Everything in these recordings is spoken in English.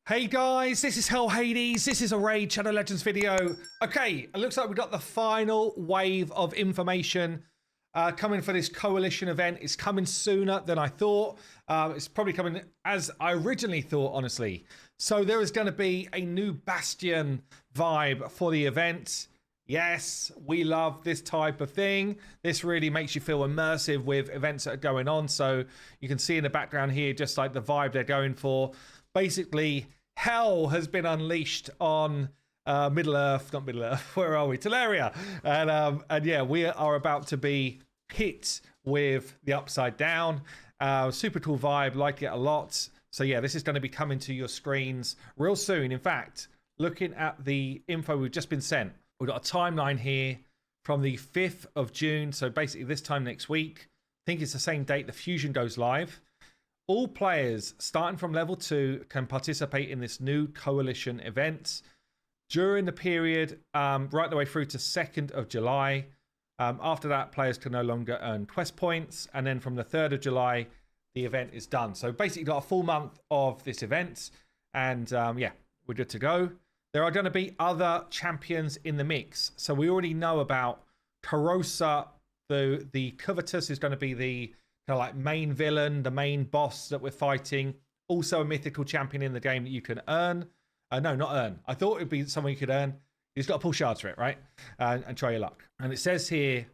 Hey guys, this is Hell Hades. This is a Raid Shadow Legends video. Okay, it looks like we got the final wave of information coming for this coalition event. It's coming sooner than I thought. It's probably coming as I originally thought, honestly. So there is going to be a new Bastion vibe for the event. Yes, we love this type of thing. This really makes you feel immersive with events that are going on. So you can see in the background here, just like the vibe they're going for. Basically, hell has been unleashed on Middle Earth, not Middle Earth, where are we? Teleria. And yeah, we are about to be hit with the Upside Down. Super cool vibe, like it a lot. So yeah, this is going to be coming to your screens real soon. In fact, looking at the info we've just been sent, we've got a timeline here from the 5th of June. So basically this time next week, I think it's the same date the Fusion goes live. All players starting from level 2 can participate in this new coalition event during the period right the way through to 2nd of July. After that, players can no longer earn quest points. And then from the 3rd of July, the event is done. So basically got a full month of this event. And yeah, we're good to go. There are going to be other champions in the mix. So we already know about Karosa, the Covetous is going to be the kind of like main villain, the main boss that we're fighting. Also a mythical champion in the game that you can earn. No, not earn. I thought it'd be someone you could earn. You just got to pull shards for it, right? And try your luck. And it says here,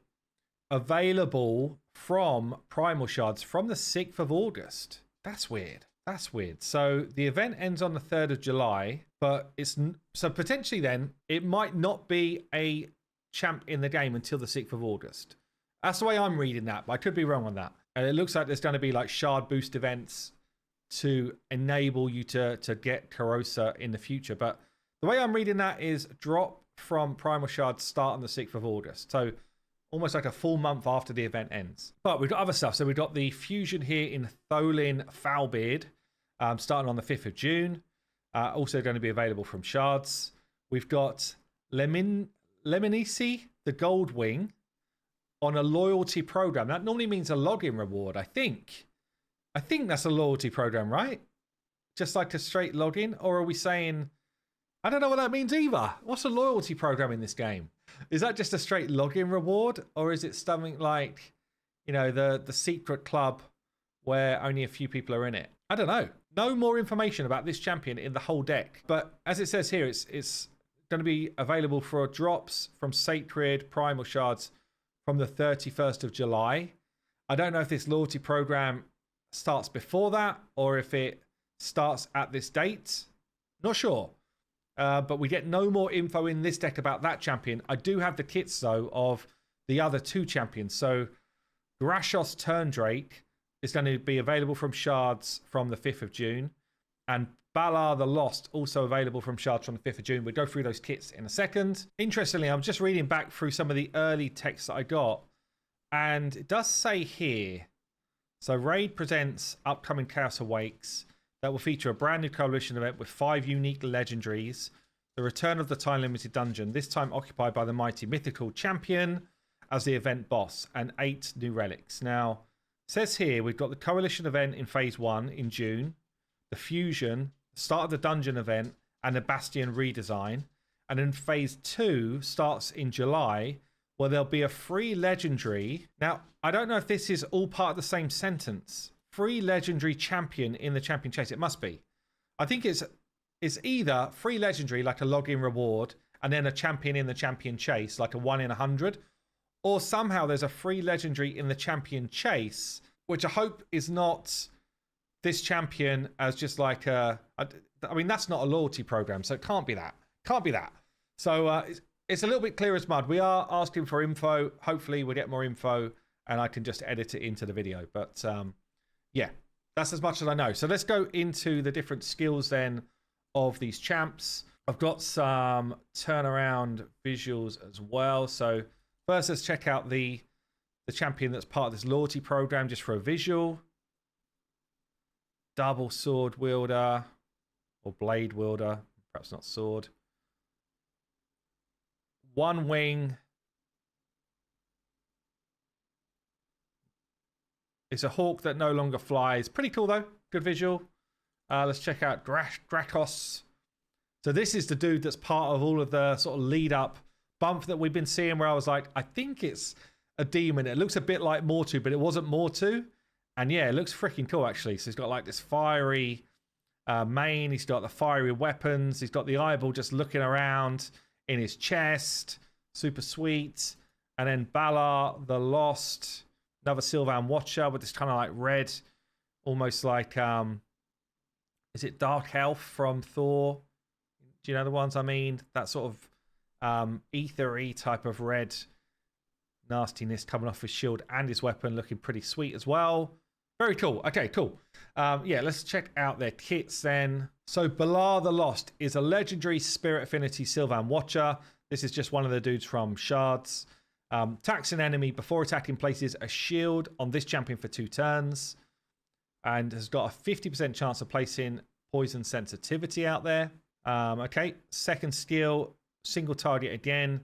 available from Primal Shards from the 6th of August. That's weird. That's weird. So the event ends on the 3rd of July, but it's so potentially then it might not be a champ in the game until the 6th of August. That's the way I'm reading that, but I could be wrong on that. And it looks like there's going to be like shard boost events to enable you to get Karosa in the future. But the way I'm reading that is drop from Primal Shards start on the 6th of August. So almost like a full month after the event ends. But we've got other stuff. So we've got the Fusion here in Tholin Foulbeard starting on the 5th of June. Also going to be available from Shards. We've got Lemonisi, the Gold Wing, on a loyalty program. That normally means a login reward, I think. I think that's a loyalty program, right? Just like a straight login? Or are we saying... I don't know what that means either. What's a loyalty program in this game? Is that just a straight login reward? Or is it something like, you know, the secret club where only a few people are in it? I don't know. No more information about this champion in the whole deck. But as it says here, it's going to be available for drops from Sacred Primal Shards from the 31st of July. I don't know if this loyalty program starts before that or if it starts at this date. Not sure. But we get no more info in this deck about that champion. I do have the kits, though, of the other two champions. So Grashos Turndrake is going to be available from Shards from the 5th of June. And Balar the Lost, also available from Shards from the 5th of June. We'll go through those kits in a second. Interestingly, I'm just reading back through some of the early texts that I got. And it does say here, so Raid presents upcoming Chaos Awakes that will feature a brand new coalition event with 5 unique legendaries. The return of the time limited dungeon, this time occupied by the mighty mythical champion as the event boss, and 8 new relics. Now, it says here we've got the coalition event in phase 1 in June, the fusion, start of the dungeon event, and the Bastion redesign. And then phase 2 starts in July, where there'll be a free legendary. Now, I don't know if this is all part of the same sentence. Free legendary champion in the champion chase. It must be. I think it's either free legendary, like a login reward, and then a champion in the champion chase, like a 1 in 100. Or somehow there's a free legendary in the champion chase, which I hope is not this champion as just like a... I mean, that's not a loyalty program, so it can't be that. Can't be that. So it's a little bit clear as mud. We are asking for info. Hopefully we'll get more info and I can just edit it into the video. But yeah, that's as much as I know. So let's go into the different skills then of these champs. I've got some turnaround visuals as well. So first, let's check out the champion that's part of this loyalty program just for a visual. Double sword wielder or blade wielder, perhaps not sword. 1 wing. It's a hawk that no longer flies. Pretty cool though. Good visual. Let's check out Gratos. So this is the dude that's part of all of the sort of lead up bump that we've been seeing, where I was like, I think it's a demon. It looks a bit like Mortu, but it wasn't Mortu. And yeah, it looks freaking cool, actually. So he's got like this fiery mane. He's got the fiery weapons. He's got the eyeball just looking around in his chest. Super sweet. And then Balar, the Lost. Another Sylvan Watcher with this kind of like red, almost like, is it Dark Elf from Thor? Do you know the ones I mean? That sort of ethery type of red nastiness coming off his shield and his weapon, looking pretty sweet as well. Very cool. Okay, cool. Yeah, let's check out their kits then. So Balar the Lost is a legendary Spirit Affinity Sylvan Watcher. This is just one of the dudes from Shards. Attacks an enemy before attacking, places a shield on this champion for 2 turns. And has got a 50% chance of placing poison sensitivity out there. Okay, second skill, single target again.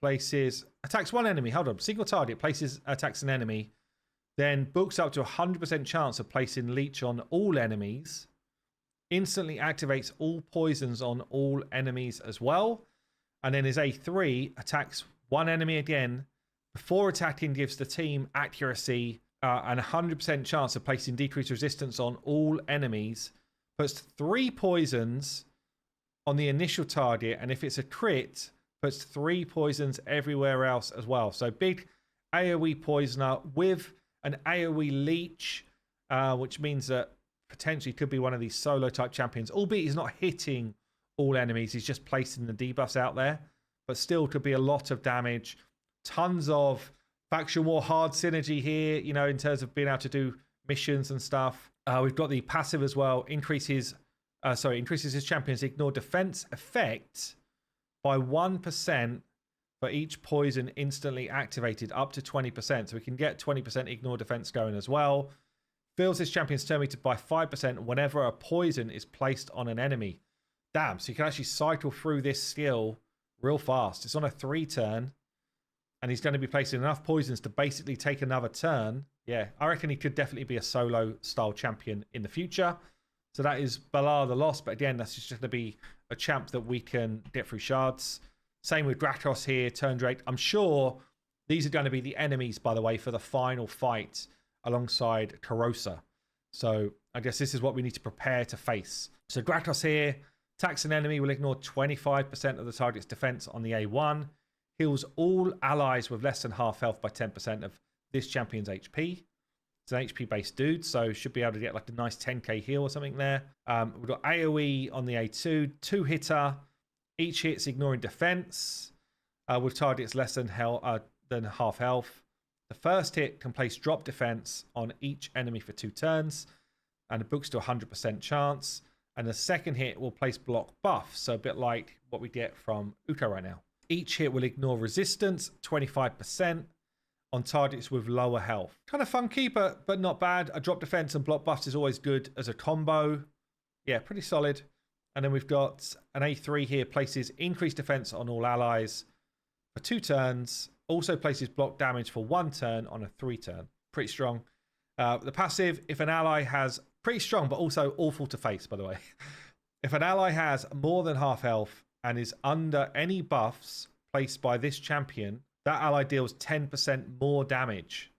Attacks one enemy. Hold on. Single target, attacks an enemy. Then books up to 100% chance of placing leech on all enemies. Instantly activates all poisons on all enemies as well. And then his A3 attacks one enemy again. Before attacking, gives the team accuracy and 100% chance of placing decreased resistance on all enemies. Puts 3 poisons on the initial target. And if it's a crit, puts 3 poisons everywhere else as well. So big AoE poisoner with an AoE leech, which means that potentially could be one of these solo type champions, albeit he's not hitting all enemies, he's just placing the debuffs out there, but still could be a lot of damage. Tons of faction war hard synergy here, you know, in terms of being able to do missions and stuff. We've got the passive as well, increases his champion's ignore defense effect by 1% for each poison instantly activated, up to 20%. So we can get 20% ignore defense going as well. Fills his champion's turn meter by 5% whenever a poison is placed on an enemy. Damn, so you can actually cycle through this skill real fast. It's on a 3 turn, and he's going to be placing enough poisons to basically take another turn. Yeah, I reckon he could definitely be a solo style champion in the future. So that is Balar the Lost, but again, that's just going to be a champ that we can get through shards. Same with Gratos here, turn Drake. I'm sure these are going to be the enemies, by the way, for the final fight alongside Corrosa. So I guess this is what we need to prepare to face. So Gratos here, attacks an enemy, will ignore 25% of the target's defense on the A1. Heals all allies with less than half health by 10% of this champion's HP. It's an HP-based dude, so should be able to get like a nice 10k heal or something there. We've got AoE on the A2, 2-hitter. Each hit's ignoring defense with targets less than half health. The first hit can place drop defense on each enemy for 2 turns, and it books to 100% chance. And the second hit will place block buff, so a bit like what we get from Uka right now. Each hit will ignore resistance, 25%, on targets with lower health. Kind of funky, but not bad. A drop defense and block buffs is always good as a combo. Yeah, pretty solid. And then we've got an A3 here, places increased defense on all allies for 2 turns. Also places block damage for 1 turn on a 3 turn. Pretty strong. The passive, if an ally has... Pretty strong, but also awful to face, by the way. If an ally has more than half health and is under any buffs placed by this champion, that ally deals 10% more damage.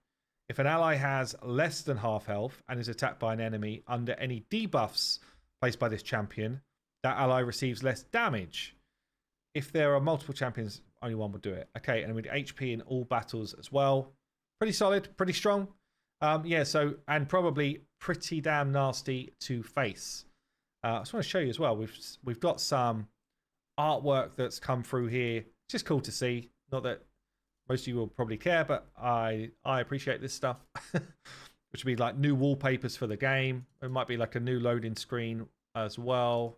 If an ally has less than half health and is attacked by an enemy under any debuffs placed by this champion, that ally receives less damage. If there are multiple champions, only one will do it. Okay, and with HP in all battles as well. Pretty solid, pretty strong. Yeah, so, and probably pretty damn nasty to face. I just want to show you as well, we've got some artwork that's come through here. It's just cool to see. Not that most of you will probably care, but I appreciate this stuff. Which would be like new wallpapers for the game. It might be like a new loading screen as well.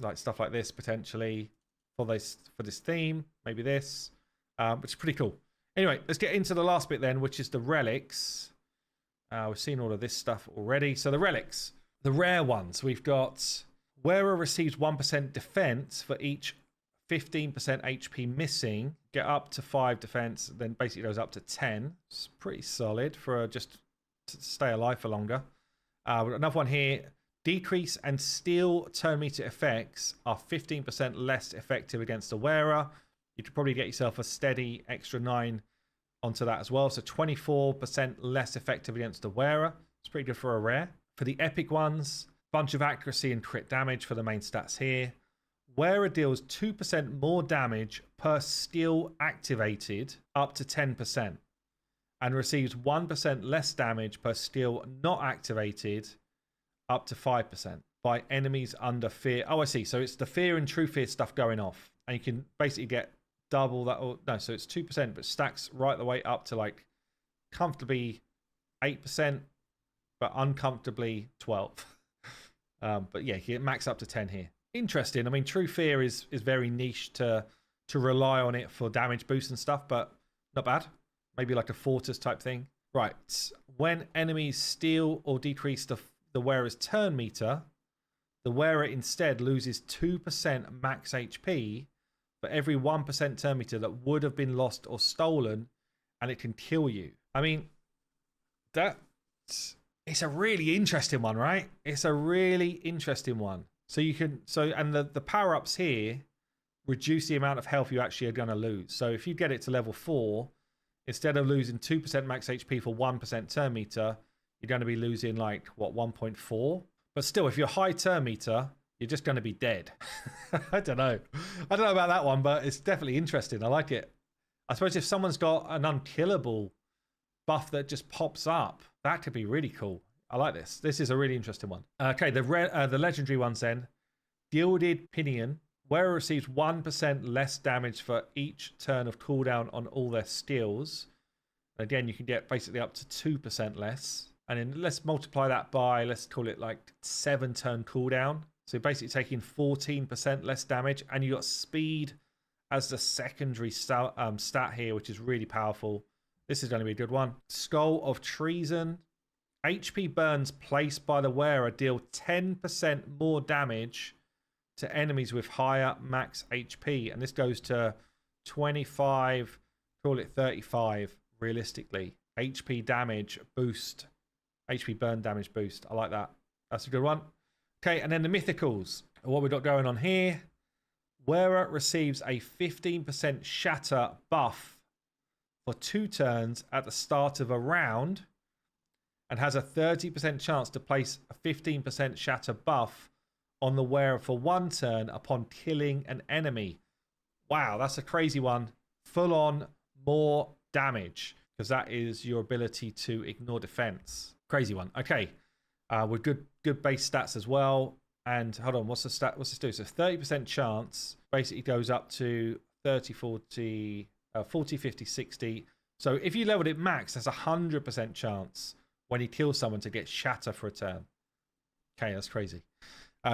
Like stuff like this potentially for this theme. Maybe this, which is pretty cool. Anyway, let's get into the last bit then, which is the relics. We've seen all of this stuff already. So the relics, the rare ones, we've got wearer receives 1% defense for each 15% HP missing. Get up to 5 defense, then basically goes up to 10. It's pretty solid for just to stay alive for longer. We've got another one here. Decrease and steal turn meter effects are 15% less effective against the wearer. You could probably get yourself a steady extra 9 onto that as well. So 24% less effective against the wearer. It's pretty good for a rare. For the epic ones, bunch of accuracy and crit damage for the main stats here. Wearer deals 2% more damage per skill activated up to 10%. And receives 1% less damage per skill not activated up to 5% by enemies under fear. Oh, I see. So it's the fear and true fear stuff going off. And you can basically get double that. Or, no, so it's 2%, but stacks right the way up to like comfortably 8%, but uncomfortably 12. But yeah, you max up to 10 here. Interesting. I mean, true fear is very niche to rely on it for damage boost and stuff, but not bad. Maybe like a Fortis type thing. Right. When enemies steal or decrease the wearer's turn meter, the wearer instead loses 2% max HP for every 1% turn meter that would have been lost or stolen, and it can kill you. I mean, it's a really interesting one, right? It's a really interesting one. So you can, and the power-ups here reduce the amount of health you actually are going to lose. So if you get it to level 4, instead of losing 2% max HP for 1% turn meter, you're going to be losing like, what, 1.4? But still, if you're high turn meter, you're just going to be dead. I don't know about that one, but it's definitely interesting. I like it. I suppose if someone's got an unkillable buff that just pops up, that could be really cool. I like this. This is a really interesting one. Okay, the legendary ones then. Gilded Pinion. Wearer receives 1% less damage for each turn of cooldown on all their skills. Again, you can get basically up to 2% less. And then let's multiply that by, let's call it like 7 turn cooldown. So basically taking 14% less damage. And you got speed as the secondary stat here, which is really powerful. This is going to be a good one. Skull of Treason. HP burns placed by the wearer deal 10% more damage to enemies with higher max HP. And this goes to 25, call it 35, realistically. HP damage boost. HP burn damage boost. I like that. That's a good one. Okay, and then the mythicals. What we've got going on here. Wearer receives a 15% shatter buff for 2 turns at the start of a round and has a 30% chance to place a 15% shatter buff on the wearer for 1 turn upon killing an enemy. Wow, that's a crazy one. Full on more damage, because that is your ability to ignore defense. Crazy one. Okay, with good base stats as well. And hold on, what's this do? So 30% chance basically goes up to 30, 40, 40, 50, 60. So if you leveled it max, that's 100% chance when you kill someone to get shatter for a turn. Okay, that's crazy.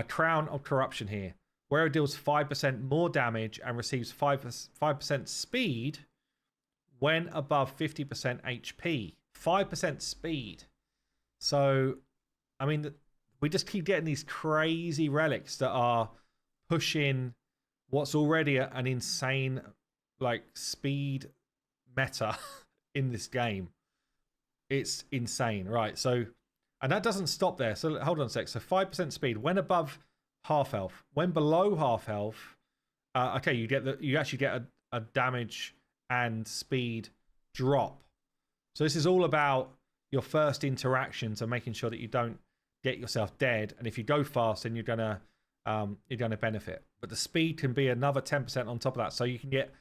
Crown of Corruption here. Wearer deals 5% more damage and receives 5% speed when above 50% HP. 5% speed. So, I mean, we just keep getting these crazy relics that are pushing what's already an insane, like, speed meta in this game. It's insane, right? So, and that doesn't stop there. So hold on a sec. So 5% speed when above half health. When below half health, okay, you actually get a damage and speed drop. So this is all about your first interactions and making sure that you don't get yourself dead. And if you go fast, then you're gonna benefit. But the speed can be another 10% on top of that. So you can get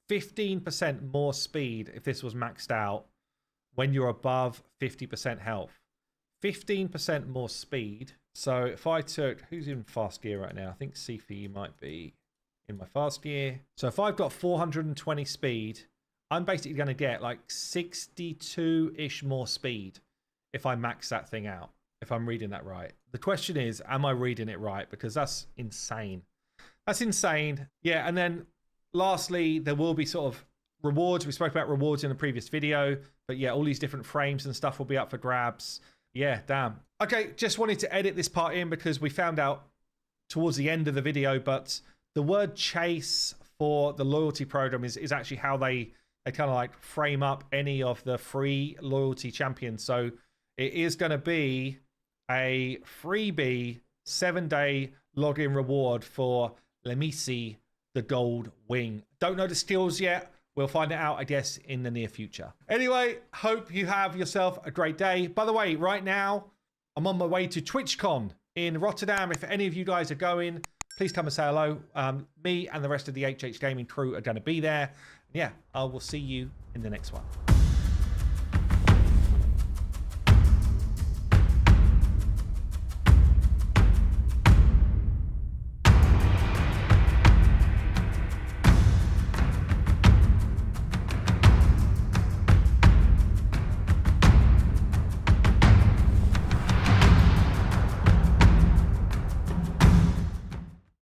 15% more speed if this was maxed out when you're above 50% health. 15% more speed. So if I took, who's in fast gear right now? I think CFE might be in my fast gear. So if I've got 420 speed, I'm basically going to get like 62-ish more speed if I max that thing out, if I'm reading that right. The question is, am I reading it right? Because that's insane. That's insane. Yeah, and then lastly, there will be sort of rewards. We spoke about rewards in the previous video, but yeah, all these different frames and stuff will be up for grabs. Yeah, damn. Okay, just wanted to edit this part in because we found out towards the end of the video, but the word chase for the loyalty program is actually how they kind of like frame up any of the free loyalty champions. So it is going to be a freebie 7-day login reward for, let me see, the gold wing. Don't know the skills yet. We'll find it out, I guess, in the near future. Anyway, hope you have yourself a great day. By the way, right now, I'm on my way to TwitchCon in Rotterdam. If any of you guys are going, please come and say hello. Me and the rest of the HH Gaming crew are going to be there. Yeah, I will see you in the next one.